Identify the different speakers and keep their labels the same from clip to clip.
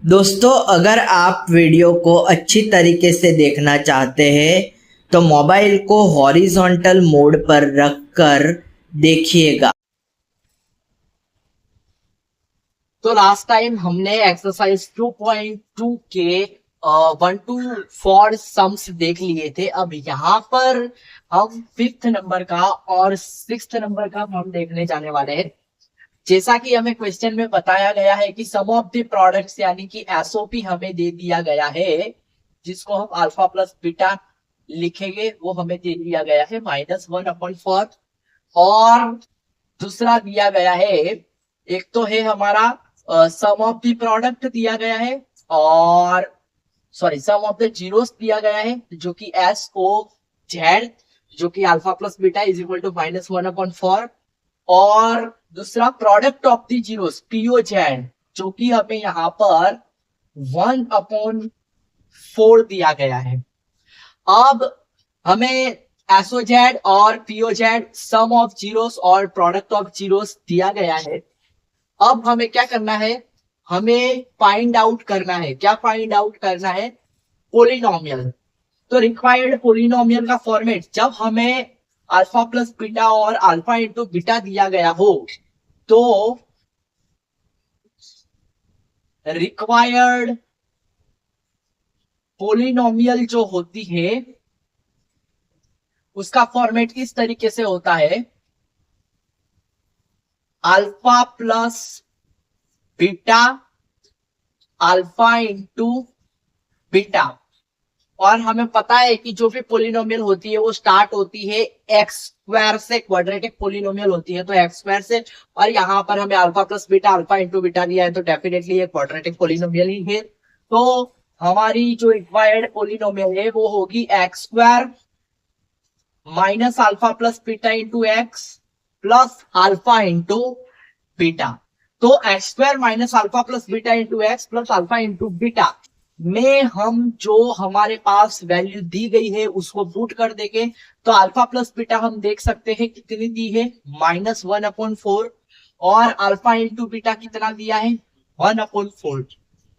Speaker 1: दोस्तों, अगर आप वीडियो को अच्छी तरीके से देखना चाहते हैं तो मोबाइल को हॉरिजॉन्टल मोड पर रखकर देखिएगा।
Speaker 2: तो लास्ट टाइम हमने एक्सरसाइज 2.2 के 1 to 4 सम्स देख लिए थे। अब यहाँ पर हम 5th नंबर का और 6th नंबर का हम देखने जाने वाले हैं। जैसा कि हमें क्वेश्चन में बताया गया है कि सम ऑफ द प्रोडक्ट्स यानी कि एसओपी हमें दे दिया गया है, जिसको हम अल्फा प्लस बीटा लिखेंगे, वो हमें दे दिया गया है -1/4। और दूसरा दिया गया है, एक तो है हमारा सम ऑफ द प्रोडक्ट दिया गया है, और sorry sum of the zeros दिया गया है जो कि SOZ, जो कि alpha plus beta is equal to -1/4। और दूसरा product of the zeros POZ, जो कि हमें यहाँ पर 1/4 दिया गया है। अब हमें SOZ और POZ, सम ऑफ जीरोस और प्रोडक्ट ऑफ जीरोस दिया गया है। अब हमें क्या करना है, हमें फाइंड आउट करना है। क्या फाइंड आउट करना है? पोलिनोमियल। तो रिक्वायर्ड पोलिनोमियल का फॉर्मेट, जब हमें अल्फा प्लस बीटा और अल्फा इंटू बीटा दिया गया हो, तो रिक्वायर्ड पोलिनोमियल जो होती है उसका फॉर्मेट इस तरीके से होता है, alpha plus beta alpha into beta. और हमें पता है कि जो भी पोलिनोमियल होती है वो स्टार्ट होती है एक्स स्क्वायर से, क्वाड्रेटिक पोलिनोमियल होती है तो एक्स स्क्वायर से। और यहाँ पर हमें alpha plus beta alpha into beta दिया है तो डेफिनेटली ये क्वाड्रेटिक पोलिनोमियल ही है। तो हमारी जो रिक्वायर्ड पोलिनोमियल है वो होगी x square minus alpha plus beta into x plus alpha into beta. तो x square minus alpha plus beta into x plus alpha into beta में हम जो हमारे पास वैल्यू दी गई है उसको पुट कर देंगे। तो अल्फा प्लस बीटा हम देख सकते हैं कितनी दी है, -1/4। और अल्फा इंटू बीटा कितना दिया है, 1/4।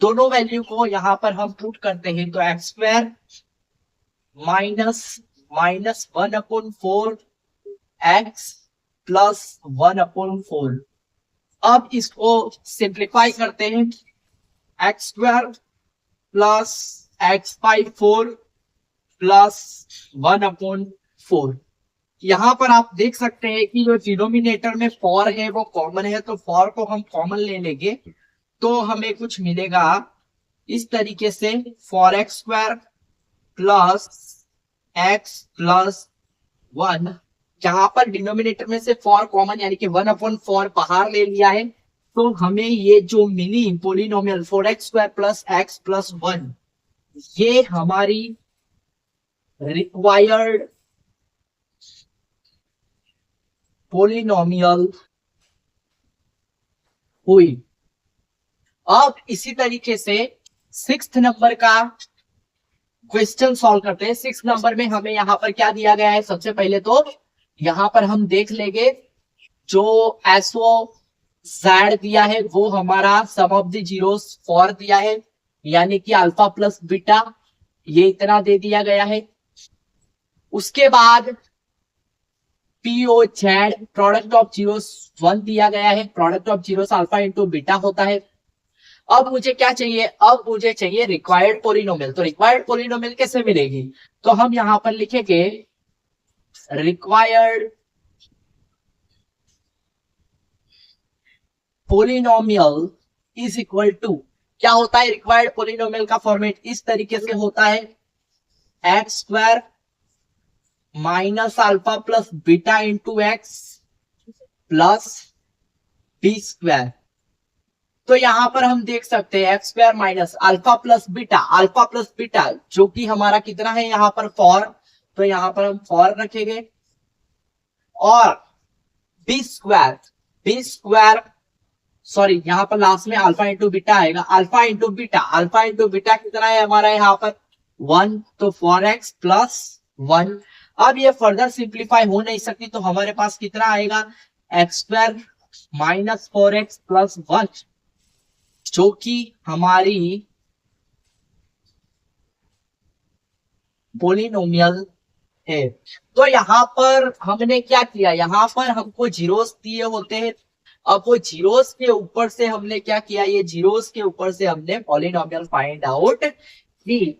Speaker 2: दोनों वैल्यू को यहां पर हम पुट करते हैं तो एक्स स्क्वायर -1/4 एक्स प्लस 1/4। अब इसको सिंप्लीफाई करते हैं, x square plus x/4 plus 1/4। यहां पर आप देख सकते हैं कि जो डिनोमिनेटर में 4 है वो कॉमन है, तो 4 को हम कॉमन ले लेंगे तो हमें कुछ मिलेगा इस तरीके से, 4x² प्लस x प्लस 1। जहां पर डिनोमिनेटर में से 4 कॉमन यानी कि 1/4 बाहर ले लिया है, तो हमें ये जो मिली polynomial 4x² plus x plus 1, ये हमारी रिक्वायर्ड पोलिनोमियल हुई। अब इसी तरीके से 6th नंबर का क्वेश्चन सॉल्व करते हैं। 6th नंबर में हमें यहाँ पर क्या दिया गया है, सबसे पहले तो यहाँ पर हम देख लेंगे जो SOZ दिया है वो हमारा सम ऑफ द जीरोस 4 दिया है, यानी कि अल्फा प्लस बीटा ये इतना दे दिया गया है। उसके बाद POZ प्रोडक्ट ऑफ जीरोस 1 दिया गया है, product of zeros alpha into beta होता है। अब मुझे क्या चाहिए, अब मुझे चाहिए रिक्वायर्ड पोलिनोमियल। तो रिक्वायर्ड पोलिनोमियल कैसे मिलेगी, तो हम यहां पर लिखेंगे required polynomial is equal to, क्या होता है रिक्वायर्ड पोलिनोमियल का फॉर्मेट इस तरीके से होता है, x square minus alpha plus beta into x plus B square. तो यहां पर हम देख सकते हैं x square minus alpha plus beta जो कि हमारा कितना है यहां पर 4, तो यहां पर हम 4 रखेंगे। और बी स्क्वायर सॉरी यहां पर लास्ट में अल्फा इंटू बीटा आएगा, अल्फा इंटू बीटा कितना है हमारा यहाँ पर 1, तो 4x प्लस 1। अब ये फर्दर सिंप्लीफाई हो नहीं सकती, तो हमारे पास कितना आएगा, x² माइनस 4x प्लस 1 जो कि हमारी पोलिनोमियल है। तो यहाँ पर हमने क्या किया, यहाँ पर हमको जीरोस दिए होते हैं। अब वो जीरोस के ऊपर से हमने क्या किया, ये जीरोस के ऊपर से हमने पॉलिनोमियल फाइंड आउट की।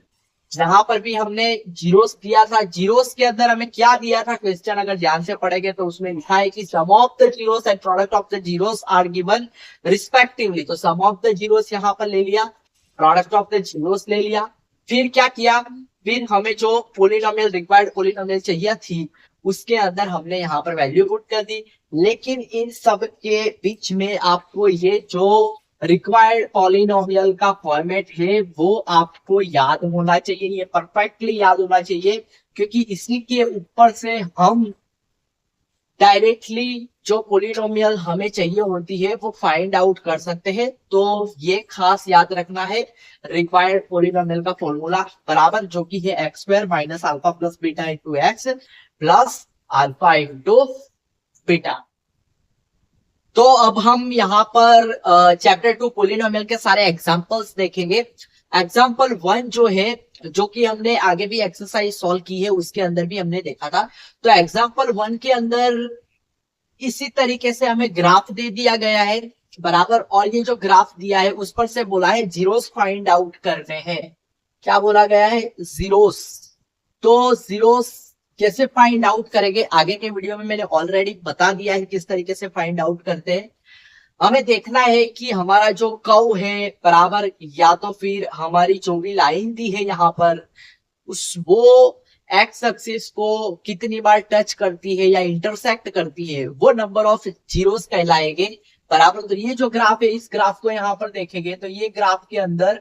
Speaker 2: यहाँ पर भी हमने जीरोस दिया था, जीरोस के अंदर हमें क्या दिया था, क्वेश्चन अगर ध्यान से पढ़ेंगे तो उसमें लिखा है कि sum of the zeros and product of the zeros are given respectively. तो सम ऑफ द जीरोस यहाँ पर ले लिया, प्रोडक्ट ऑफ द जीरोस ले लिया। फिर क्या किया, फिर हमें जो पोलिनोमियल रिक्वायर्ड पोलिनोमियल चाहिए थी उसके अंदर हमने यहाँ पर वैल्यू पुट कर दी। लेकिन इन सब के बीच में आपको ये जो रिक्वायर्ड पॉलिनोमियल का फॉर्मेट है वो आपको याद होना चाहिए, ये परफेक्टली याद होना चाहिए, क्योंकि इसी के ऊपर से हम डायरेक्टली जो पोलिनोमियल हमें चाहिए होती है वो फाइंड आउट कर सकते हैं। तो ये खास याद रखना है, रिक्वायर्ड पोलिनोमियल का फॉर्मूला बराबर जो कि है x square minus alpha plus beta into x plus alpha into beta. तो अब हम यहाँ पर चैप्टर 2 पोलिनोमियल के सारे एग्जांपल्स देखेंगे। एग्जांपल 1 जो है, जो कि हमने आगे भी एक्सरसाइज सॉल्व की है उसके अंदर भी हमने देखा था। तो एग्जांपल 1 के अंदर इसी तरीके से हमें ग्राफ दे दिया गया है बराबर, और ये जो ग्राफ दिया है उस पर से बोला है जीरोस फाइंड आउट करने हैं। क्या बोला गया है, जीरोस। तो जीरोस कैसे फाइंड आउट करेंगे आगे के वीडियो में मैंने ऑलरेडी बता दिया है किस तरीके से फाइंड आउट करते हैं। हमें देखना है कि हमारा जो कर्व है बराबर, या तो फिर हमारी जो भी लाइन दी है यहाँ पर उस वो एक्स एक्सिस को कितनी बार टच करती है या इंटरसेक्ट करती है, वो नंबर ऑफ जीरोस कहलाएंगे बराबर। तो ये जो ग्राफ है, इस ग्राफ को यहाँ पर देखेंगे तो ये ग्राफ के अंदर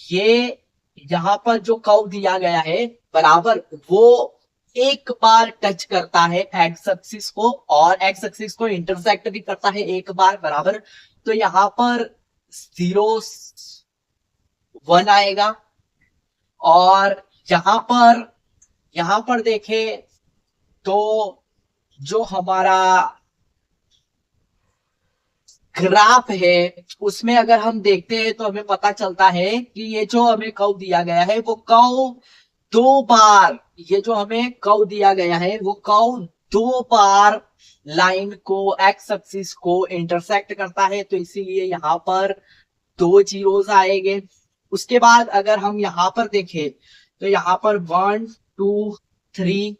Speaker 2: ये यहाँ पर जो कर्व दिया गया है बराबर, वो एक बार टच करता है एक्स एक्सिस को और एक्स एक्सिस को इंटरसेक्ट भी करता है एक बार बराबर। तो यहाँ पर 0 1 आएगा, और यहाँ पर देखें तो जो हमारा ग्राफ है उसमें अगर हम देखते हैं तो हमें पता चलता है कि ये जो हमें कर्व दिया गया है वो कर्व 2 बार, ये जो हमें कर्व दिया गया है वो कर्व 2 बार लाइन को एक्स एक्सिस को इंटरसेक्ट करता है। तो इसीलिए यहाँ पर 2 जीरोस आएंगे। उसके बाद अगर हम यहाँ पर देखें तो यहाँ पर 1 2 3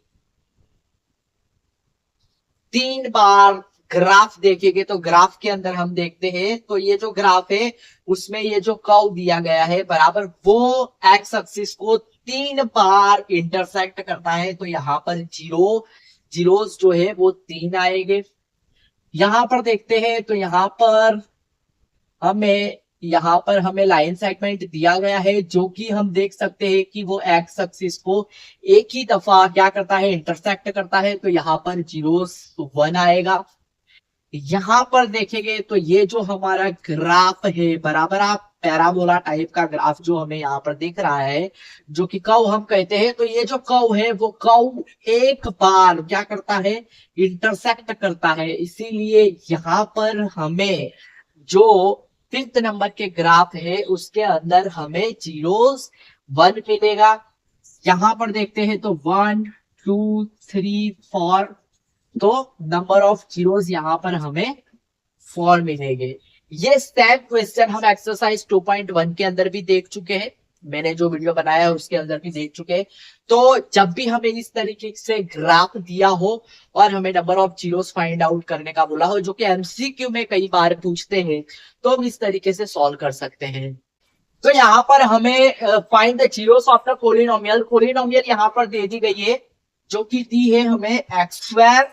Speaker 2: 3 बार ग्राफ देखेंगे तो ग्राफ के अंदर हम देखते हैं तो ये जो ग्राफ है उसमें ये जो कर्व दिया गया है बराबर, वो एक्स एक्सिस को 3 बार इंटरसेक्ट करता है। तो यहाँ पर जीरोस जो है वो 3 आएंगे। यहाँ पर देखते हैं तो यहाँ पर हमें लाइन सेगमेंट दिया गया है जो कि हम देख सकते हैं कि वो एक्स एक्सिस को एक ही दफा क्या करता है, इंटरसेक्ट करता है। तो यहाँ पर जीरोस 1 आएगा। यहाँ पर देखेंगे तो ये जो हमारा ग्राफ है बराबर, आप पैराबोला टाइप का ग्राफ जो हमें यहाँ पर दिख रहा है जो कि कर्व हम कहते हैं, तो ये जो कर्व है वो कर्व एक बार क्या करता है, इंटरसेक्ट करता है। इसीलिए यहाँ पर हमें जो 5th नंबर के ग्राफ है उसके अंदर हमें जीरोस 1 मिलेगा। यहाँ पर देखते हैं तो 1 2 3 4, तो नंबर ऑफ जीरोस यहाँ पर हमें 4 मिलेंगे। ये सेम क्वेश्चन हम एक्सरसाइज 2.1 के अंदर भी देख चुके हैं, मैंने जो वीडियो बनाया है उसके अंदर भी देख चुके हैं। तो जब भी हमें इस तरीके से ग्राफ दिया हो और हमें number of zeros find out करने का बोला हो, जो कि एमसीक्यू में कई बार पूछते हैं, तो हम इस तरीके से सॉल्व कर सकते हैं। तो यहाँ पर हमें find the zeros of the polynomial यहाँ पर दे दी गई है जो कि दी है हमें x square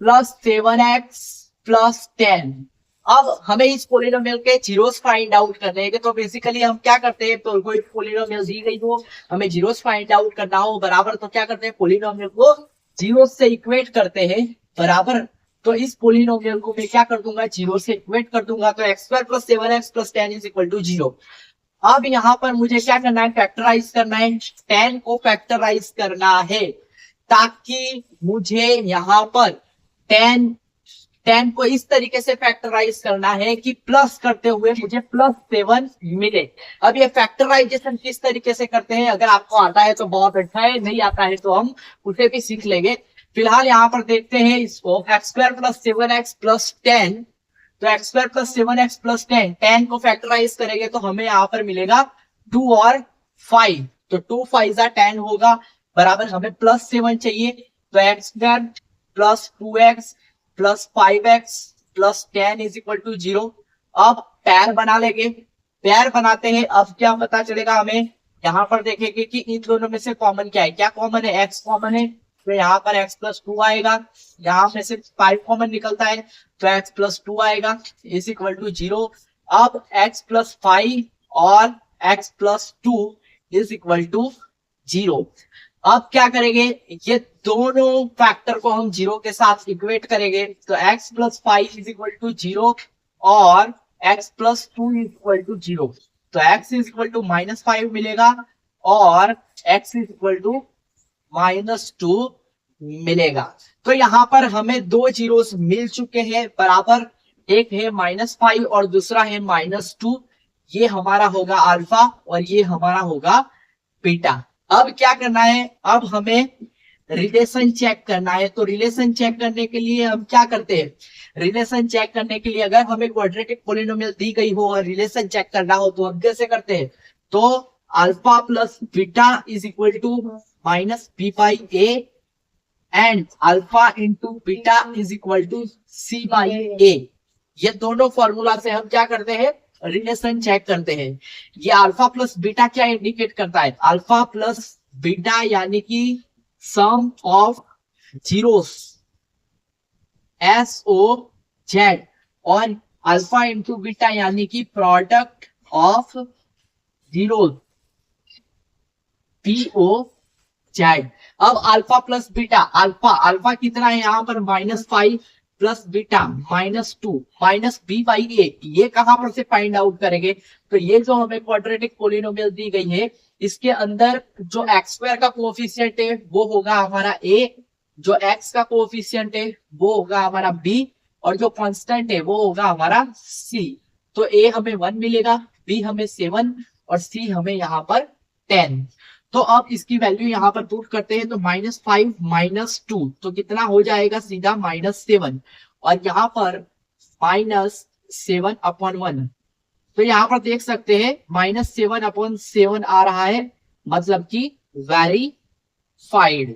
Speaker 2: plus 7x plus 10। अब हमें इस पोलिनोमियल के जीरोस फाइंड आउट करने हैं। तो बेसिकली हम क्या करते हैं, तो कोई पोलिनोमियल दी गई हो, हमें जीरोस फाइंड आउट करना हो बराबर, तो क्या करते हैं, पोलिनोमियल को जीरोस से इक्वेट करते हैं बराबर। तो इस पोलिनोमियल को मैं क्या कर दूंगा, जीरो से इक्वेट कर दूंगा। तो x square plus 7x plus 10 is equal to 0। अब यहाँ पर मुझे क्या करना है, फैक्टराइज करना है, 10 को फैक्टराइज करना है ताकि मुझे यहाँ पर 10 10 को इस तरीके से फैक्टराइज करना है कि प्लस करते हुए मुझे +7 मिले। अब ये फैक्टराइजेशन किस तरीके से करते हैं, अगर आपको आता है तो बहुत अच्छा है, नहीं आता है तो हम उसे भी सीख लेंगे। फिलहाल यहाँ पर देखते हैं इसको, x² + 7x + 10। तो x² + 7x + 10 को फैक्टराइज करेंगे तो हमें यहाँ पर मिलेगा 2 और 5। तो 2 5 10 होगा, बराबर हमें +7 चाहिए। तो x² + 2x + 5x + 10 = 0। अब पैर बना लेंगे, पैर बनाते हैं। अब क्या पता चलेगा हमें, यहाँ पर देखेंगे कि इन दोनों में से कॉमन क्या है, क्या कॉमन है, x कॉमन है, तो यहाँ पर x + 2 आएगा। यहाँ में से 5 कॉमन निकलता है तो x + 2 आएगा = 0। अब x + 5 और x + 2 = 0। अब क्या करेंगे, ये दोनों फैक्टर को हम 0 के साथ इक्वेट करेंगे। तो x + 5 = 0 और x + 2 = 0। तो x = -5 मिलेगा और x = -2 मिलेगा। तो यहाँ पर हमें 2 जीरोस मिल चुके हैं, बराबर एक है -5 और दूसरा है -2। ये हमारा होगा अल्फा और ये हमारा होगा बीटा। अब क्या करना है, अब हमें रिलेशन चेक करना है। तो रिलेशन चेक करने के लिए हम क्या करते हैं, रिलेशन चेक करने के लिए अगर हमें क्वाड्रेटिक पोलिनोमियल दी गई हो और रिलेशन चेक करना हो तो हम कैसे करते हैं, तो alpha + beta = -b/a and alpha × beta = c/a। ये दोनों फॉर्मूला से हम क्या करते हैं, रिलेशन चेक करते हैं। ये अल्फा + बीटा क्या इंडिकेट करता है, अल्फा + बीटा यानी कि सम ऑफ जीरोस SOZ और अल्फा × बीटा यानी कि प्रोडक्ट ऑफ जीरोस POZ। अब अल्फा + बीटा, अल्फा कितना है यहाँ पर -5 + बीटा -2 -b/a। ये कहां पर से फाइंड आउट करेंगे, तो ये जो हमें क्वाड्रेटिक पोलिनोमियल दी गई है इसके अंदर जो x² का कोएफिशिएंट है वो होगा हमारा a, जो x का कोएफिशिएंट है वो होगा हमारा b और जो कांस्टेंट है वो होगा हमारा c। तो a हमें 1 मिलेगा, b हमें 7 और c हमें यहाँ पर 10। तो अब इसकी वैल्यू यहाँ पर पुट करते हैं तो -5 - 2 तो कितना हो जाएगा, सीधा -7 और यहाँ पर -7/1। तो यहाँ पर देख सकते हैं -7/7 आ रहा है, मतलब कि वेरीफाइड।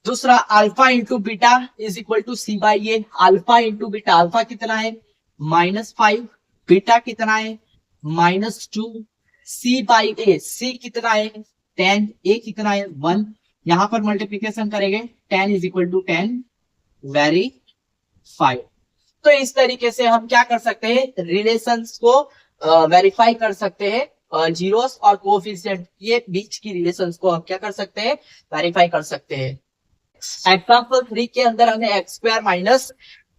Speaker 2: दूसरा alpha × beta = c/a। Alpha × beta, alpha कितना है -5, बीटा कितना है -2, c/a, c कितना है 10, a कितना है 1। यहां पर मल्टीप्लीकेशन करेंगे 10 = 10 वेरीफाइड। तो इस तरीके से हम क्या कर सकते हैं, रिलेशंस को वेरीफाई कर सकते हैं, जीरोस और कोएफिशिएंट ये बीच की रिलेशंस को हम क्या कर सकते हैं, वेरीफाई कर सकते हैं। एग्जांपल 3 के अंदर हमें x² -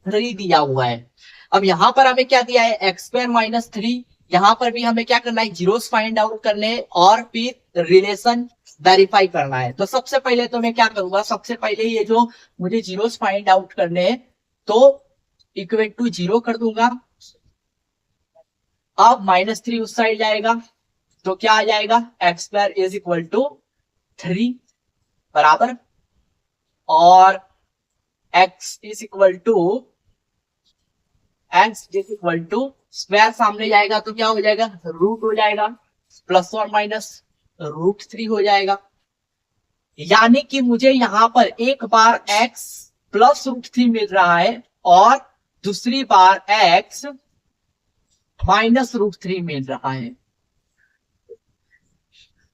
Speaker 2: 3 दिया हुआ है। अब यहाँ पर हमें क्या दिया है, x² - 3। यहाँ पर भी हमें क्या करना है, जीरोस फाइंड आउट करने हैं और फिर रिलेशन वेरीफाई करना है। तो सबसे पहले तो मैं क्या करूंगा, सबसे पहले ये जो मुझे जीरोस फाइंड आउट करने हैं तो = 0 कर दूंगा। अब -3 उस साइड जाएगा तो क्या आ जाएगा, x² = 3 बराबर, और x स्क्वायर सामने जाएगा तो क्या हो जाएगा, रूट हो जाएगा, प्लस और माइनस √3 हो जाएगा। यानी कि मुझे यहां पर एक बार x + √3 मिल रहा है और दूसरी बार x -√3 मिल रहा है।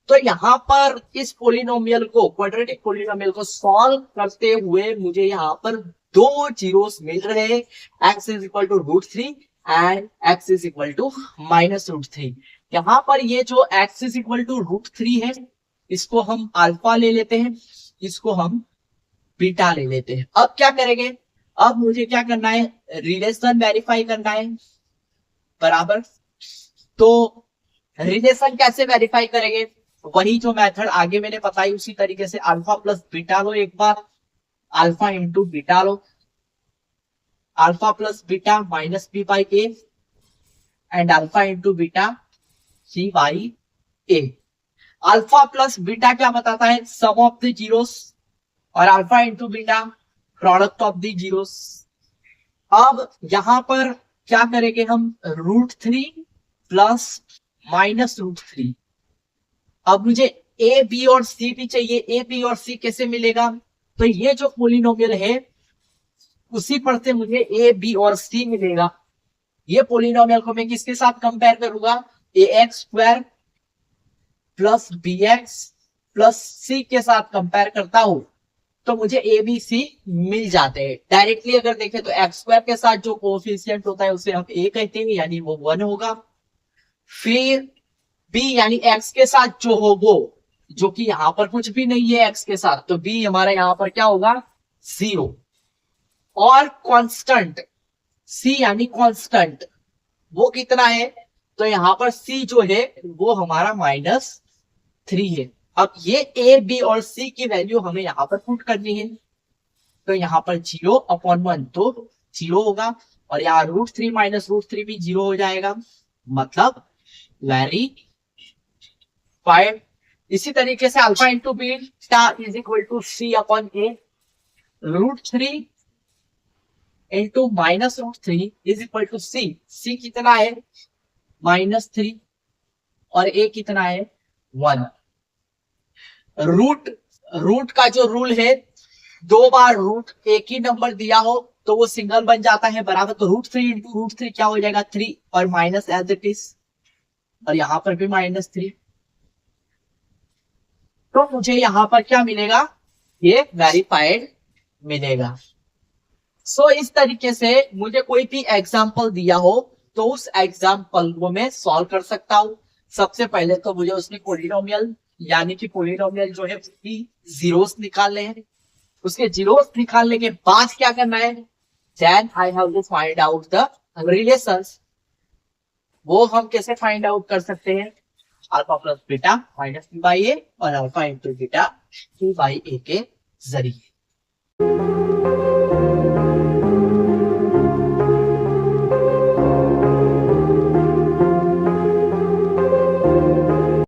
Speaker 2: तो यहां पर इस पोलिनोमियल को, क्वाड्रेटिक पोलिनोमियल को सॉल्व करते हुए मुझे यहां पर 2 जीरोस मिल रहे हैं, x √3 एंड x -√3। यहां पर ये जो x √3 है इसको हम अल्फा ले लेते हैं, इसको हम बीटा ले लेते हैं। अब क्या करेंगे, अब मुझे क्या करना है, रिलेशन वेरीफाई करना है बराबर। तो रिलेशन कैसे वेरीफाई करेंगे, वही जो मेथड आगे मैंने बताई उसी तरीके से अल्फा + बीटा लो, एक बार अल्फा × बीटा लो, alpha plus beta minus b by a and alpha into beta c by a. Alpha plus beta क्या बताता है? सम ऑफ द जीरोस, और alpha into beta product of the zeros. अब यहां पर क्या करेंगे हम? √3 प्लस माइनस √3। अब मुझे ए बी और सी भी चाहिए। ए बी और सी कैसे मिलेगा? तो ये जो पोलिनोमियल है उसी पर से मुझे ए बी और सी मिलेगा। ये पोलिनोमियल को मैं किसके साथ कंपेयर करूंगा? ax² प्लस bx प्लस सी के साथ कंपेयर करता हूं तो मुझे ए बी सी मिल जाते हैं। डायरेक्टली अगर देखें तो x² के साथ जो कोएफिशिएंट होता है उसे हम a कहते हैं, यानी वो 1 होगा। फिर b यानी x के साथ जो हो वो, जो कि यहां पर कुछ भी नहीं है x के साथ, तो b हमारा यहां पर क्या होगा? 0। और कांस्टेंट c यानी कांस्टेंट, वो कितना है? तो यहां पर c जो है वो हमारा -3 है। अब ये a b और c की वैल्यू हमें यहां पर पुट करनी है, तो यहां पर 0/1 तो 0 होगा, और यहाँ √3 माइनस √3 भी 0 हो जाएगा, मतलब वेरीफाइड। इसी तरीके से alpha into beta is equal to c/a, √3 into minus √3 is equal to c। c कितना है? -3, और a कितना है? 1। रूट का जो रूल है, 2 बार रूट एक ही नंबर दिया हो तो वो सिंगल बन जाता है, बराबर। तो √3 इंटू √3 क्या हो जाएगा? 3, और माइनस एज इट इज, और यहां पर भी -3। तो मुझे यहां पर क्या मिलेगा? ये वेरीफाइड मिलेगा। सो इस तरीके से मुझे कोई भी एग्जाम्पल दिया हो तो उस एग्जाम्पल को मैं सॉल्व कर सकता हूं। सबसे पहले तो मुझे उसमें पोलिनोमियल, यानी कि पोलिनोमियल जो है उसकी जीरोस निकालने हैं। उसके जीरोस निकालने के बाद क्या करना है? Then I have to find out the relations. वो हम कैसे फाइंड आउट कर सकते हैं? Alpha plus beta minus b by a और alpha into beta c by a के जरिए।